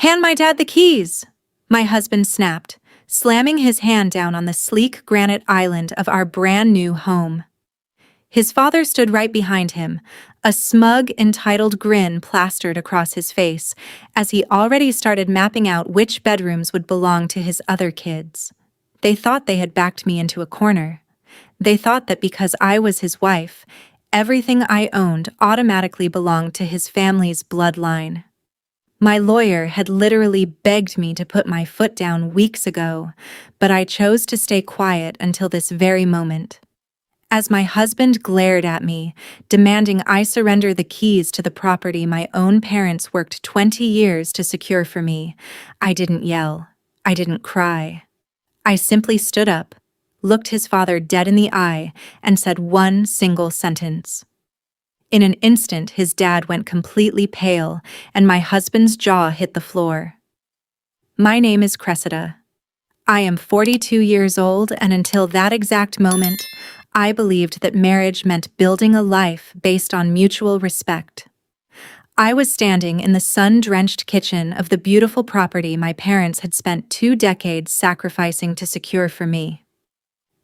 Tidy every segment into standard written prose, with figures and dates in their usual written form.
Hand my dad the keys, my husband snapped, slamming his hand down on the sleek granite island of our brand new home. His father stood right behind him, a smug, entitled grin plastered across his face, as he already started mapping out which bedrooms would belong to his other kids. They thought they had backed me into a corner. They thought that because I was his wife, everything I owned automatically belonged to his family's bloodline. My lawyer had literally begged me to put my foot down weeks ago, but I chose to stay quiet until this very moment. As my husband glared at me, demanding I surrender the keys to the property my own parents worked 20 years to secure for me, I didn't yell. I didn't cry. I simply stood up, looked his father dead in the eye, and said one single sentence. In an instant, his dad went completely pale, and my husband's jaw hit the floor. My name is Cressida. I am 42 years old, and until that exact moment, I believed that marriage meant building a life based on mutual respect. I was standing in the sun-drenched kitchen of the beautiful property my parents had spent 2 decades sacrificing to secure for me.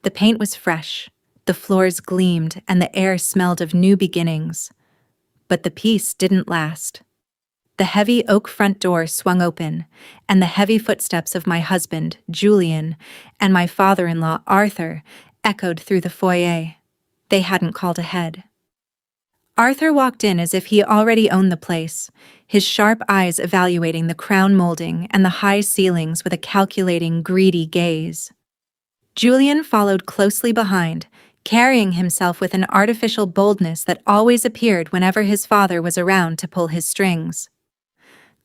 The paint was fresh, the floors gleamed, and the air smelled of new beginnings. But the peace didn't last. The heavy oak front door swung open, and the heavy footsteps of my husband, Julian, and my father-in-law, Arthur, echoed through the foyer. They hadn't called ahead. Arthur walked in as if he already owned the place, his sharp eyes evaluating the crown molding and the high ceilings with a calculating, greedy gaze. Julian followed closely behind, carrying himself with an artificial boldness that always appeared whenever his father was around to pull his strings.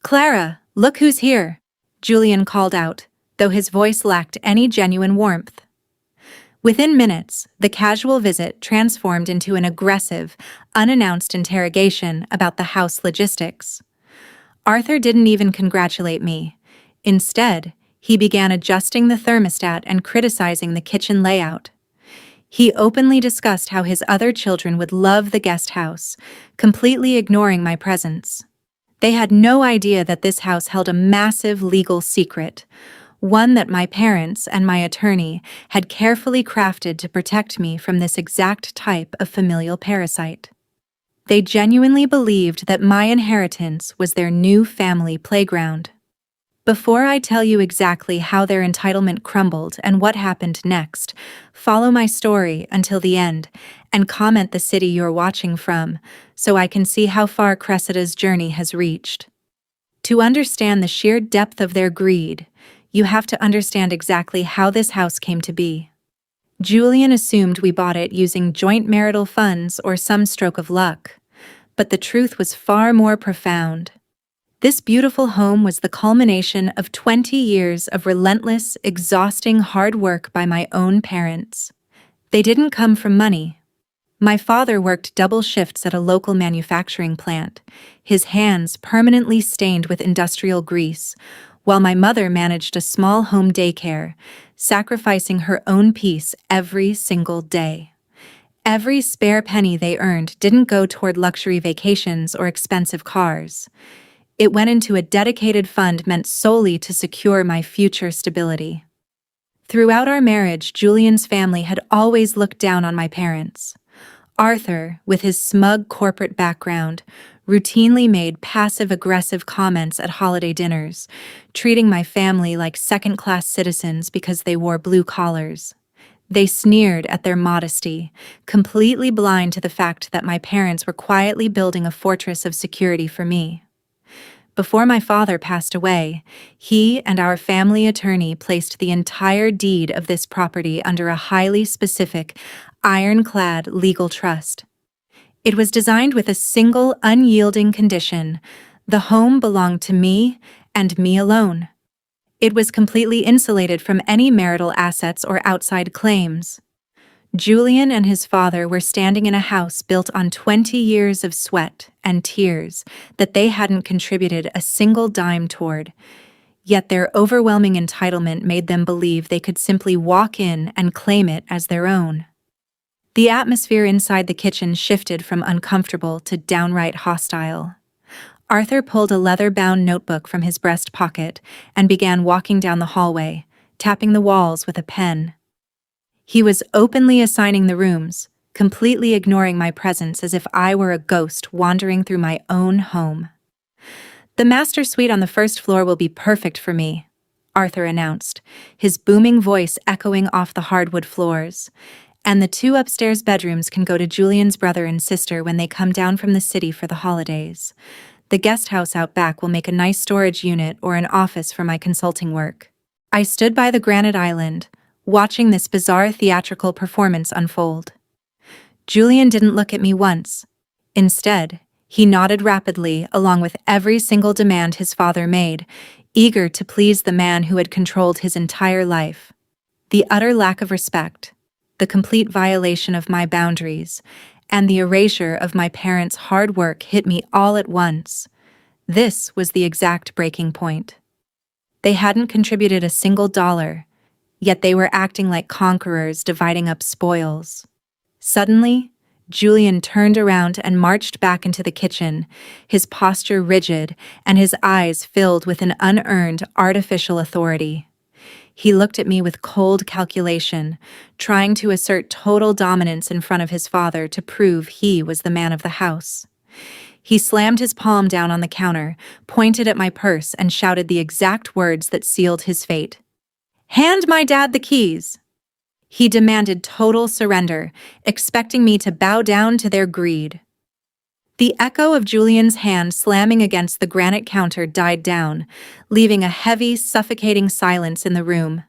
"Clara, look who's here," Julian called out, though his voice lacked any genuine warmth. Within minutes, the casual visit transformed into an aggressive, unannounced interrogation about the house logistics. Arthur didn't even congratulate me. Instead, he began adjusting the thermostat and criticizing the kitchen layout. He openly discussed how his other children would love the guest house, completely ignoring my presence. They had no idea that this house held a massive legal secret, one that my parents and my attorney had carefully crafted to protect me from this exact type of familial parasite. They genuinely believed that my inheritance was their new family playground. Before I tell you exactly how their entitlement crumbled and what happened next, follow my story until the end and comment the city you're watching from so I can see how far Cressida's journey has reached. To understand the sheer depth of their greed, you have to understand exactly how this house came to be. Julian assumed we bought it using joint marital funds or some stroke of luck, but the truth was far more profound. This beautiful home was the culmination of 20 years of relentless, exhausting hard work by my own parents. They didn't come from money. My father worked double shifts at a local manufacturing plant, his hands permanently stained with industrial grease, while my mother managed a small home daycare, sacrificing her own peace every single day. Every spare penny they earned didn't go toward luxury vacations or expensive cars. It went into a dedicated fund meant solely to secure my future stability. Throughout our marriage, Julian's family had always looked down on my parents. Arthur, with his smug corporate background, routinely made passive-aggressive comments at holiday dinners, treating my family like second-class citizens because they wore blue collars. They sneered at their modesty, completely blind to the fact that my parents were quietly building a fortress of security for me. Before my father passed away, he and our family attorney placed the entire deed of this property under a highly specific, ironclad legal trust. It was designed with a single, unyielding condition: the home belonged to me and me alone. It was completely insulated from any marital assets or outside claims. Julian and his father were standing in a house built on 20 years of sweat and tears that they hadn't contributed a single dime toward, yet their overwhelming entitlement made them believe they could simply walk in and claim it as their own. The atmosphere inside the kitchen shifted from uncomfortable to downright hostile. Arthur pulled a leather-bound notebook from his breast pocket and began walking down the hallway, tapping the walls with a pen. He was openly assigning the rooms, completely ignoring my presence as if I were a ghost wandering through my own home. "The master suite on the first floor will be perfect for me," Arthur announced, his booming voice echoing off the hardwood floors. "And the 2 upstairs bedrooms can go to Julian's brother and sister when they come down from the city for the holidays. The guest house out back will make a nice storage unit or an office for my consulting work." I stood by the granite island, watching this bizarre theatrical performance unfold. Julian didn't look at me once. Instead, he nodded rapidly along with every single demand his father made, eager to please the man who had controlled his entire life. The utter lack of respect, the complete violation of my boundaries, and the erasure of my parents' hard work hit me all at once. This was the exact breaking point. They hadn't contributed a single dollar, yet they were acting like conquerors dividing up spoils. Suddenly, Julian turned around and marched back into the kitchen, his posture rigid and his eyes filled with an unearned, artificial authority. He looked at me with cold calculation, trying to assert total dominance in front of his father to prove he was the man of the house. He slammed his palm down on the counter, pointed at my purse, and shouted the exact words that sealed his fate. "Hand my dad the keys!" He demanded total surrender, expecting me to bow down to their greed. The echo of Julian's hand slamming against the granite counter died down, leaving a heavy, suffocating silence in the room.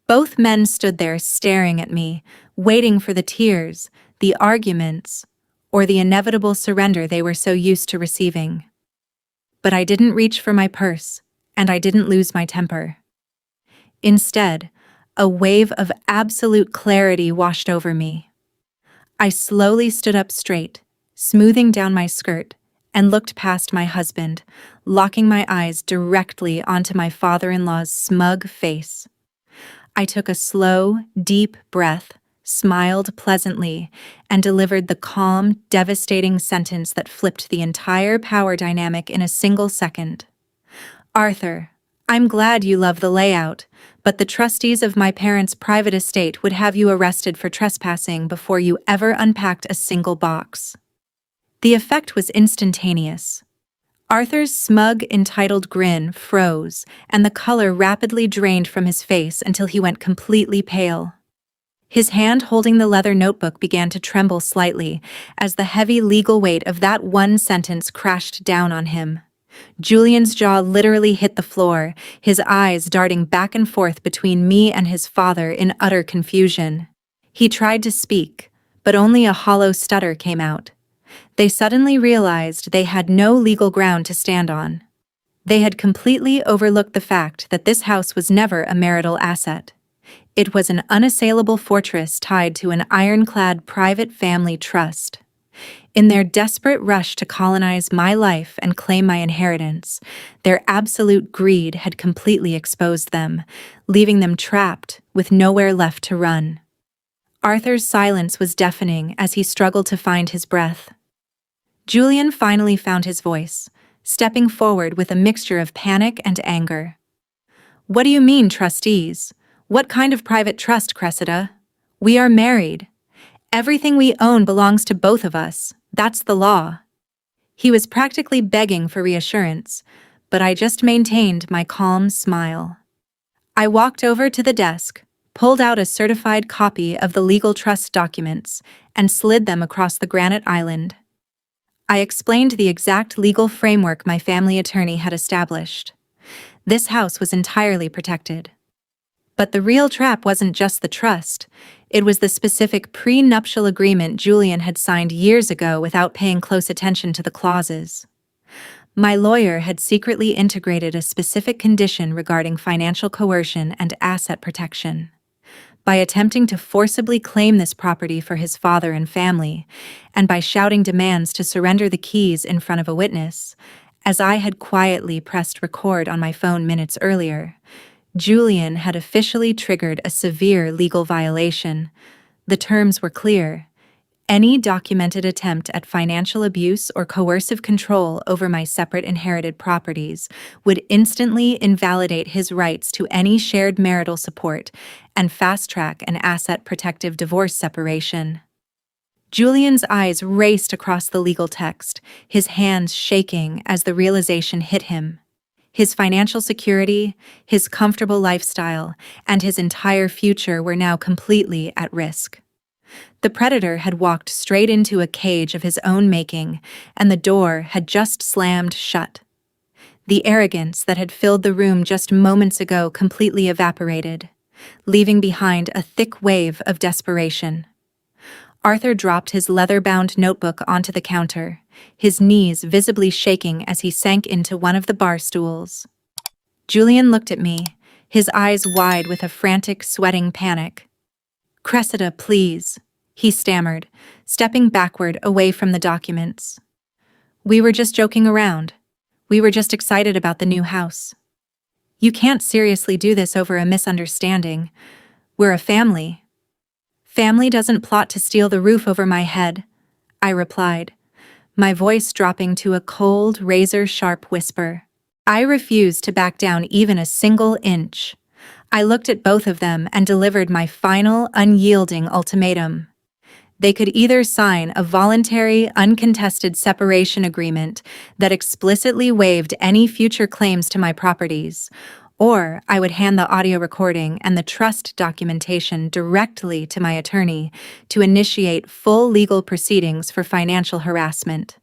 Both men stood there staring at me, waiting for the tears, the arguments, or the inevitable surrender they were so used to receiving. But I didn't reach for my purse, and I didn't lose my temper. Instead, a wave of absolute clarity washed over me. I slowly stood up straight, smoothing down my skirt, and looked past my husband, locking my eyes directly onto my father-in-law's smug face. I took a slow, deep breath, smiled pleasantly, and delivered the calm, devastating sentence that flipped the entire power dynamic in a single second. "Arthur, I'm glad you love the layout, but the trustees of my parents' private estate would have you arrested for trespassing before you ever unpacked a single box." The effect was instantaneous. Arthur's smug, entitled grin froze, and the color rapidly drained from his face until he went completely pale. His hand holding the leather notebook began to tremble slightly as the heavy legal weight of that one sentence crashed down on him. Julian's jaw literally hit the floor, his eyes darting back and forth between me and his father in utter confusion. He tried to speak, but only a hollow stutter came out. They suddenly realized they had no legal ground to stand on. They had completely overlooked the fact that this house was never a marital asset. It was an unassailable fortress tied to an ironclad private family trust. In their desperate rush to colonize my life and claim my inheritance, their absolute greed had completely exposed them, leaving them trapped with nowhere left to run. Arthur's silence was deafening as he struggled to find his breath. Julian finally found his voice, stepping forward with a mixture of panic and anger. "What do you mean, trustees? What kind of private trust, Cressida? We are married. Everything we own belongs to both of us. That's the law." He was practically begging for reassurance, but I just maintained my calm smile. I walked over to the desk, pulled out a certified copy of the legal trust documents, and slid them across the granite island. I explained the exact legal framework my family attorney had established. This house was entirely protected. But the real trap wasn't just the trust. It was the specific prenuptial agreement Julian had signed years ago without paying close attention to the clauses. My lawyer had secretly integrated a specific condition regarding financial coercion and asset protection. By attempting to forcibly claim this property for his father and family, and by shouting demands to surrender the keys in front of a witness, as I had quietly pressed record on my phone minutes earlier, Julian had officially triggered a severe legal violation. The terms were clear. Any documented attempt at financial abuse or coercive control over my separate inherited properties would instantly invalidate his rights to any shared marital support and fast-track an asset-protective divorce separation. Julian's eyes raced across the legal text, his hands shaking as the realization hit him. His financial security, his comfortable lifestyle, and his entire future were now completely at risk. The predator had walked straight into a cage of his own making, and the door had just slammed shut. The arrogance that had filled the room just moments ago completely evaporated, leaving behind a thick wave of desperation. Arthur dropped his leather-bound notebook onto the counter, his knees visibly shaking as he sank into one of the bar stools. Julian looked at me, his eyes wide with a frantic, sweating panic. "Cressida, please," he stammered, stepping backward away from the documents. "We were just joking around. We were just excited about the new house. You can't seriously do this over a misunderstanding. We're a family." "Family doesn't plot to steal the roof over my head," I replied, my voice dropping to a cold, razor-sharp whisper. I refused to back down even a single inch. I looked at both of them and delivered my final, unyielding ultimatum. They could either sign a voluntary, uncontested separation agreement that explicitly waived any future claims to my properties, or I would hand the audio recording and the trust documentation directly to my attorney to initiate full legal proceedings for financial harassment.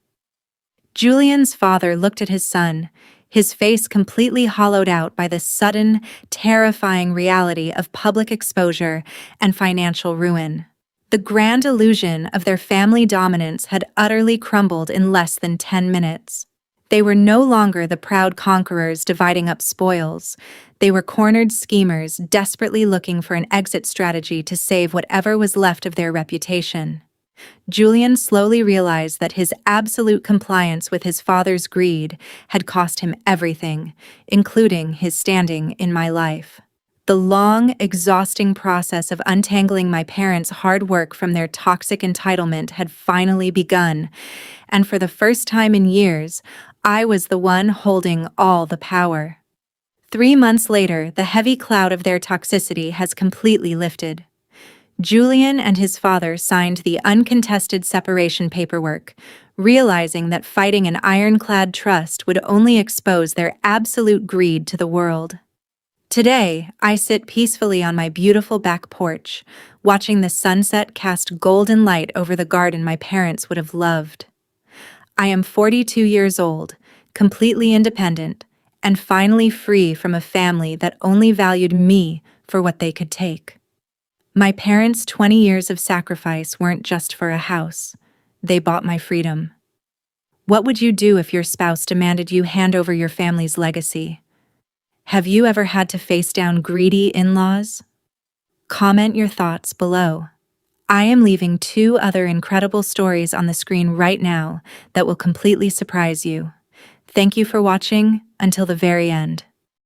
Julian's father looked at his son, his face completely hollowed out by the sudden, terrifying reality of public exposure and financial ruin. The grand illusion of their family dominance had utterly crumbled in less than 10 minutes. They were no longer the proud conquerors dividing up spoils. They were cornered schemers desperately looking for an exit strategy to save whatever was left of their reputation. Julian slowly realized that his absolute compliance with his father's greed had cost him everything, including his standing in my life. The long, exhausting process of untangling my parents' hard work from their toxic entitlement had finally begun, and for the first time in years, I was the one holding all the power. 3 months later, the heavy cloud of their toxicity has completely lifted. Julian and his father signed the uncontested separation paperwork, realizing that fighting an ironclad trust would only expose their absolute greed to the world. Today, I sit peacefully on my beautiful back porch, watching the sunset cast golden light over the garden my parents would have loved. I am 42 years old, completely independent, and finally free from a family that only valued me for what they could take. My parents' 20 years of sacrifice weren't just for a house. They bought my freedom. What would you do if your spouse demanded you hand over your family's legacy? Have you ever had to face down greedy in-laws? Comment your thoughts below. I am leaving 2 other incredible stories on the screen right now that will completely surprise you. Thank you for watching until the very end.